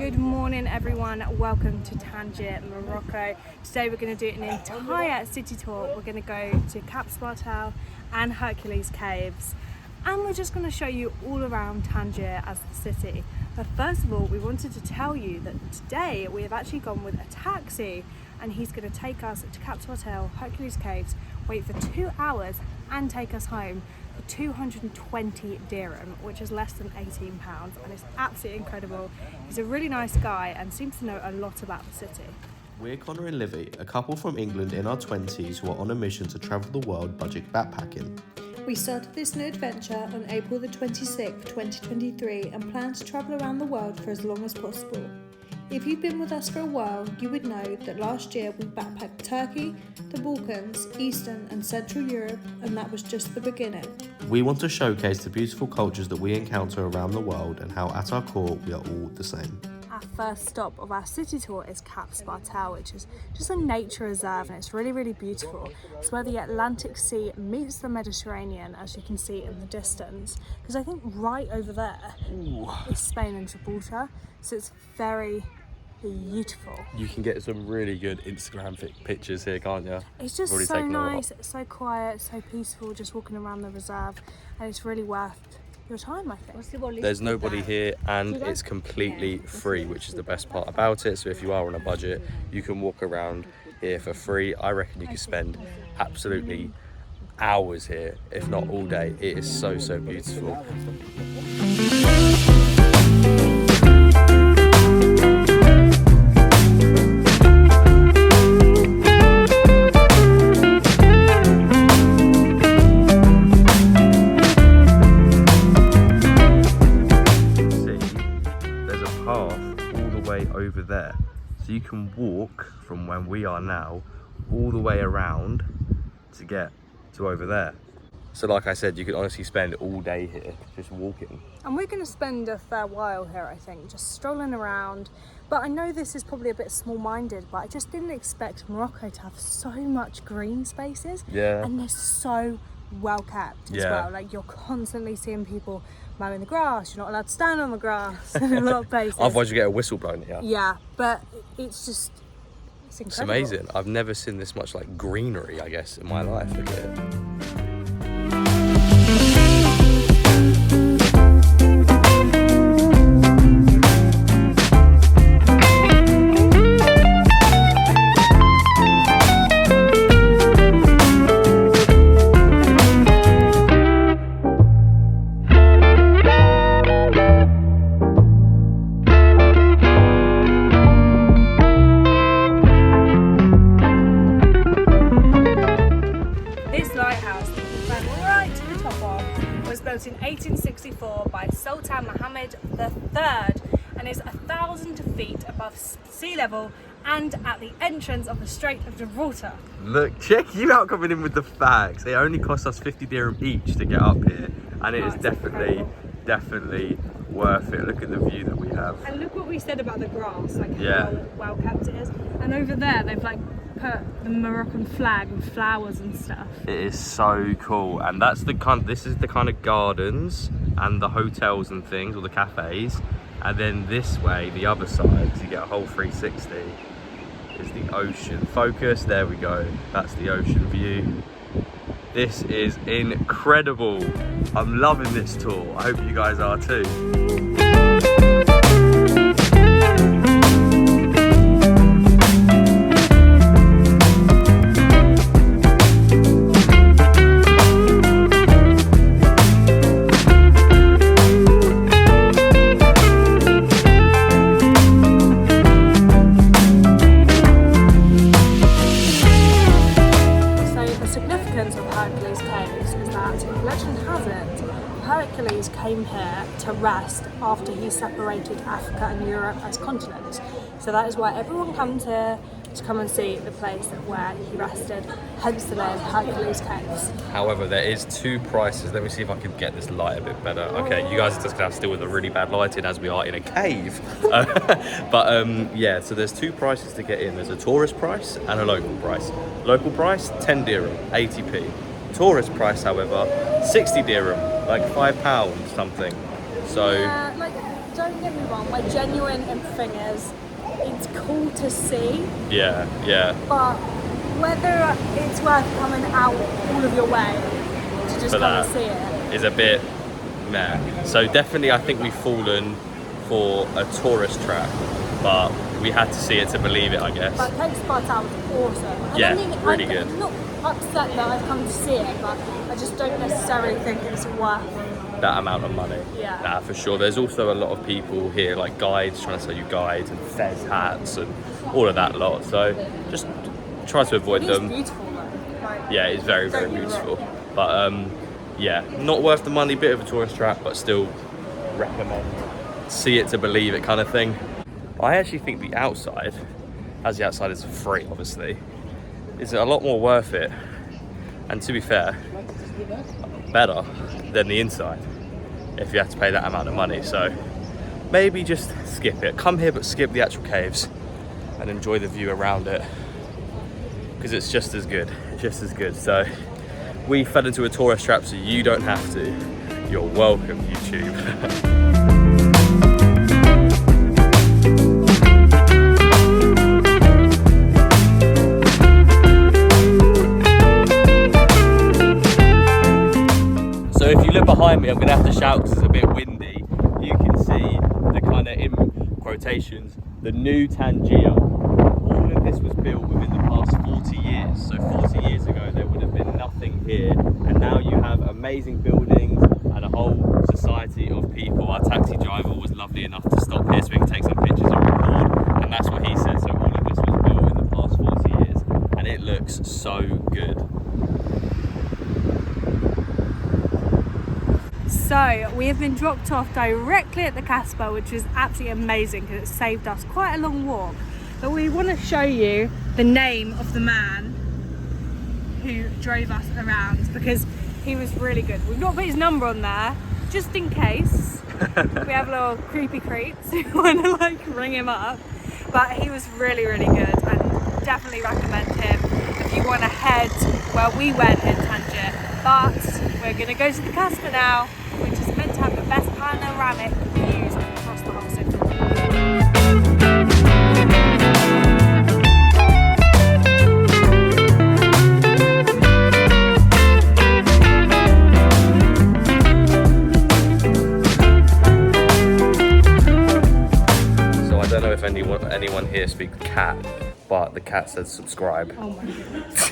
Good morning everyone, welcome to Tangier, Morocco. Today we're going to do an entire city tour. We're going to go to Cap Spartal and Hercules Caves, and we're just going to show you all around Tangier as the city. But first of all, we wanted to tell you that today we have actually gone with a taxi, and he's going to take us to Cap Spartal Hercules Caves, wait for 2 hours and take us home for 220 dirham, which is less than £18, and it's absolutely incredible. He's a really nice guy and seems to know a lot about the city. We're Connor and Livvy, a couple from England in our 20s who are on a mission to travel the world budget backpacking. We started this new adventure on April the 26th, 2023 and plan to travel around the world for as long as possible. If you've been with us for a while, you would know that last year we backpacked Turkey, the Balkans, Eastern and Central Europe, and that was just the beginning. We want to showcase the beautiful cultures that we encounter around the world and how at our core we are all the same. Our first stop of our city tour is Cap Spartal, which is just a nature reserve, and it's really, really beautiful. It's where the Atlantic Sea meets the Mediterranean, as you can see in the distance, because I think right over there is Spain and Gibraltar, so it's very beautiful. You can get some really good Instagram pictures here, can't you? It's just so nice, it's so quiet, so peaceful, just walking around the reserve, and it's really worth your time, I think. There's nobody here and it's completely free, which is the best part about it. So if you are on a budget, you can walk around here for free. I reckon you could spend absolutely hours here, if not all day. It is so beautiful. Over there, so you can walk from where we are now all the way around to get to over there. So like I said, you could honestly spend all day here just walking. And we're going to spend a fair while here, I think, just strolling around. But I know this is probably a bit small-minded, but I just didn't expect Morocco to have so much green spaces. Yeah. And they're so well kept as well. Like, you're constantly seeing people mowing the grass. You're not allowed to stand on the grass in a lot of places. Otherwise you get a whistle blown here. Yeah, but it's just, it's incredible. It's amazing. I've never seen this much like greenery, I guess, in my life. Look at it. Built in 1864 by Sultan Mohammed III and is 1,000 feet above sea level and at the entrance of the Strait of Gibraltar. Look, check you out coming in with the facts. It only cost us 50 dirham each to get up here, and it is definitely worth it. Look at the view that we have. And look what we said about the grass, like how well kept it is. And over there they've like put the Moroccan flag and flowers and stuff. It is so cool, and that's the this is the kind of gardens and the hotels and things, or the cafes, and then this way, the other side, so you get a whole 360, is the ocean. Focus, there we go, that's the ocean view. This is incredible. I'm loving this tour. I hope you guys are too. Hercules came here to rest after he separated Africa and Europe as continents. So that is why everyone comes here to come and see the place where he rested, hence the name Hercules Caves. However, there is two prices. Let me see if I can get this light a bit better. Okay, you guys are just gonna have to deal with a really bad lighting as we are in a cave. Yeah, so there's two prices to get in. There's a tourist price and a local price. Local price, 10 dirham, 80p. Tourist price, however, 60 dirham, like £5 something. So yeah, like, don't get me wrong, my genuine thing is, it's cool to see, Yeah, yeah. but whether it's worth coming out all of your way to just For come and that. see it. Is a bit meh. So definitely I think we've fallen for a tourist trap, but we had to see it to believe it, I guess. But Cap Spartal was awesome. And Yeah, I mean, really I'm good. not upset that I've come to see it, but I just don't necessarily think it's worth. That amount of money. Yeah. Nah, for sure. There's also a lot of people here, like guides, trying to sell you guides and fez hats and all of that lot. So just try to avoid It is them. beautiful though. Like, Yeah, it's very, very don't get me beautiful. wrong. But yeah, not worth the money, bit of a tourist trap, but still recommend. See it to believe it kind of thing. I actually think the outside, as the outside is free obviously, is a lot more worth it. And to be fair, better than the inside if you have to pay that amount of money. So maybe just skip it. Come here but skip the actual caves and enjoy the view around it, because it's just as good. It's just as good. So we fell into a tourist trap, so you don't have to. You're welcome, YouTube. So if you look behind me, I'm gonna have to shout because it's a bit windy. You can see the kind of, in quotations, the new Tangier. All of this was built within the past 40 years. So 40 years ago, there would have been nothing here. And now you have amazing buildings and a whole society of people. Our taxi driver was lovely enough to stop here so we can take some pictures and record. And that's what he said. So all of this was built in the past 40 years. And it looks so good. So we have been dropped off directly at the Casper, which was absolutely amazing because it saved us quite a long walk. But we want to show you the name of the man who drove us around because he was really good. We've not put his number on there just in case we have little creepy creeps who want to like ring him up. But he was really, really good and definitely recommend him if you want to head where we went in Tangier. But we're going to go to the Casper now, which is meant to have the best panoramic views across the whole city. So I don't know if anyone here speaks cat, but the cat said subscribe. Oh my goodness.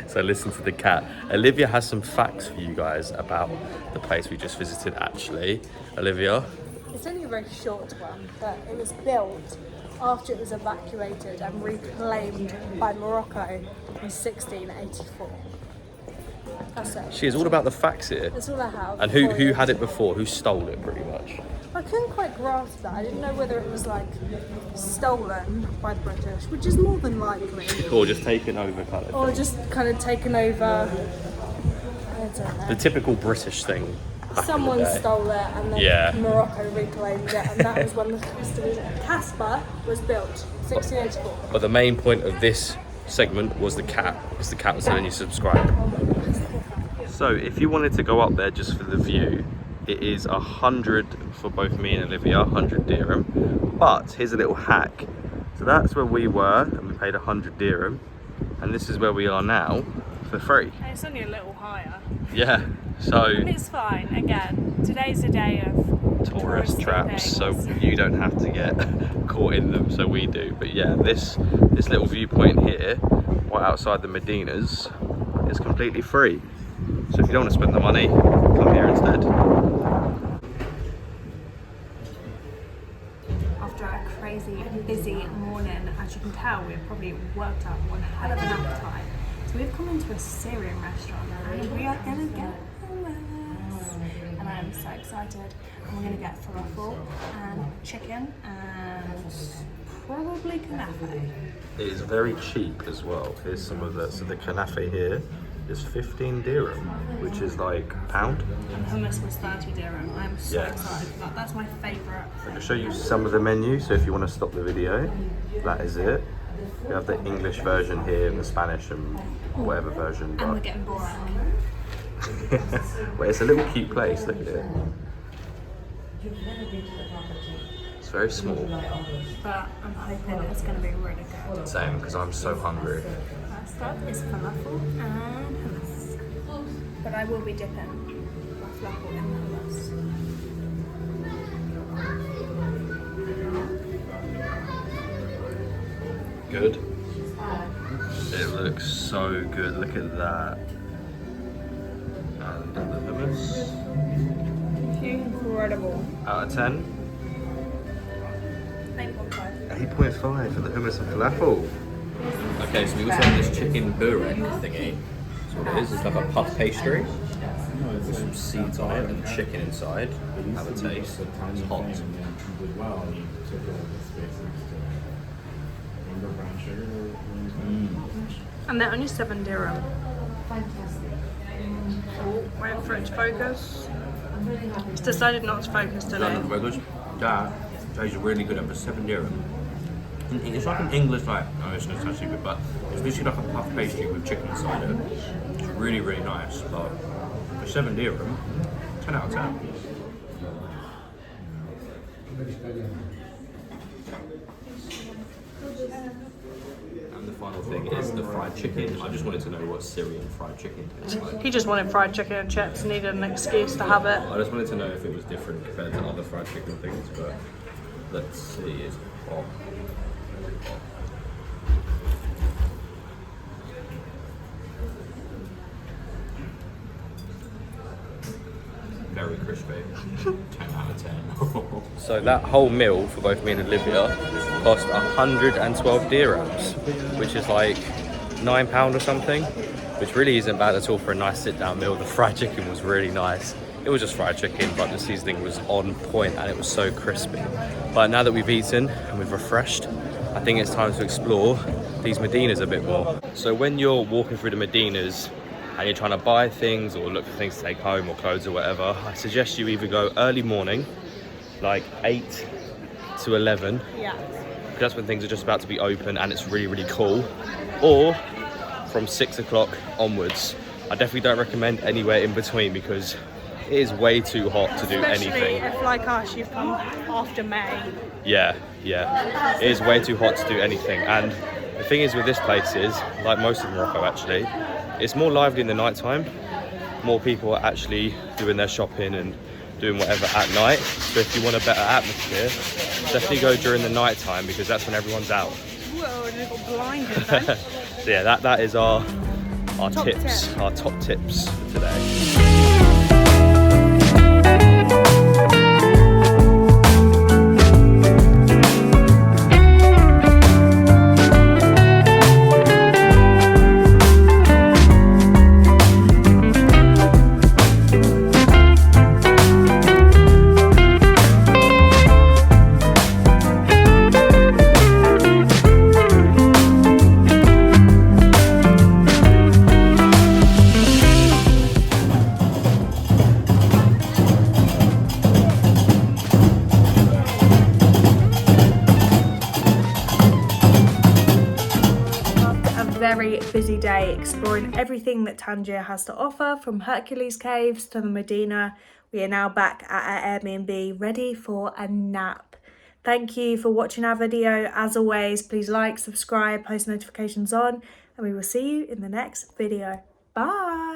So listen to the cat. Olivia has some facts for you guys about the place we just visited actually. Olivia? It's only a very short one, but it was built after it was evacuated and reclaimed by Morocco in 1684. That's it. She is all about the facts here. That's all I have. And who had it before? Who stole it pretty much? I couldn't quite grasp that. I didn't know whether it was like stolen by the British, which is more than likely, Or just taken over kind of or thing. just kind of taken over. I don't know. The typical British thing. back Someone in the day. stole it and then Yeah. Morocco reclaimed it, and that was when the Casper was built, 1684. But the main point of this segment was the cat, because the cat was telling you to subscribe. So if you wanted to go up there just for the view, it is 100 for both me and Olivia, 100 dirham. But here's a little hack. So that's where we were, and we paid 100 dirham. And this is where we are now, for free. And it's only a little higher. Yeah, so And it's fine. Again, today's a day of tourist touristy traps, so things. you don't have to get caught in them, so we do. But yeah, this little viewpoint here, right outside the Medinas, is completely free. So if you don't want to spend the money, come here instead. After a crazy and busy morning, as you can tell, we've probably worked up one hell of an appetite. So we've come into a Syrian restaurant and we are gonna get hummus. And I am so excited. And we're gonna get falafel and chicken and probably knafe. It is very cheap as well. Here's some of the, so the knafe here is 15 dirham, which is like pound. And hummus was 30 dirham. I'm so Yes. excited for that. That's my favourite. I can show you some of the menu, so if you want to stop the video, that is it. We have the English version here and the Spanish and whatever version. And we're But getting borak. well, it's a little cute place, look at it. very small. But I'm hoping it's going to be really good. Same, because I'm so hungry. First up is falafel and hummus. But I will be dipping my falafel in the hummus. Good. It looks so good. Look at that. And the hummus. Incredible. Out of 10? 8.5. 8.5 for the hummus and falafel. Okay, so we also have this chicken burek thingy. That's what it is. It's like a puff pastry with some seeds on it and chicken inside. Have a taste. It's hot. And they're only 7 dirham. Oh, waiting for it to focus. It's decided not to focus today. That tastes really good for 7 dirham. It's like an English, like, no, it's not actually good, but it's literally like a puff pastry with chicken inside it. It's really, really nice, but for 7 dirham, 10 out of 10. And the final thing is the fried chicken. I just wanted to know what Syrian fried chicken tastes like. He just wanted fried chicken and chips, needed an excuse to have it. I just wanted to know if it was different compared to other fried chicken things, but let's see. It's hot. Very crispy. 10 out of 10. So that whole meal for both me and Olivia cost 112 dirhams, which is like £9 or something, which really isn't bad at all for a nice sit-down meal. The fried chicken was really nice. It was just fried chicken, but the seasoning was on point and it was so crispy. But now that we've eaten and we've refreshed, I think it's time to explore these Medinas a bit more. So when you're walking through the Medinas and you're trying to buy things or look for things to take home or clothes or whatever, I suggest you either go early morning, like 8 to 11, Yeah. because that's when things are just about to be open and it's really, really cool, or from 6 o'clock onwards. I definitely don't recommend anywhere in between because it is way too hot to do Especially anything. if, like us, you've come after May. Yeah. It is way too hot to do anything. And the thing is with this place is, like most of Morocco actually, it's more lively in the night time. More people are actually doing their shopping and doing whatever at night. So if you want a better atmosphere, definitely go during the night time because that's when everyone's out. Whoa, and it got blinded then. So yeah, that is our Top tips, tip. our top tips for today. Very busy day exploring everything that Tangier has to offer, from Hercules Caves to the Medina. We are now back at our Airbnb ready for a nap. Thank you for watching our video. As always, please like, subscribe, post notifications on, and we will see you in the next video. Bye.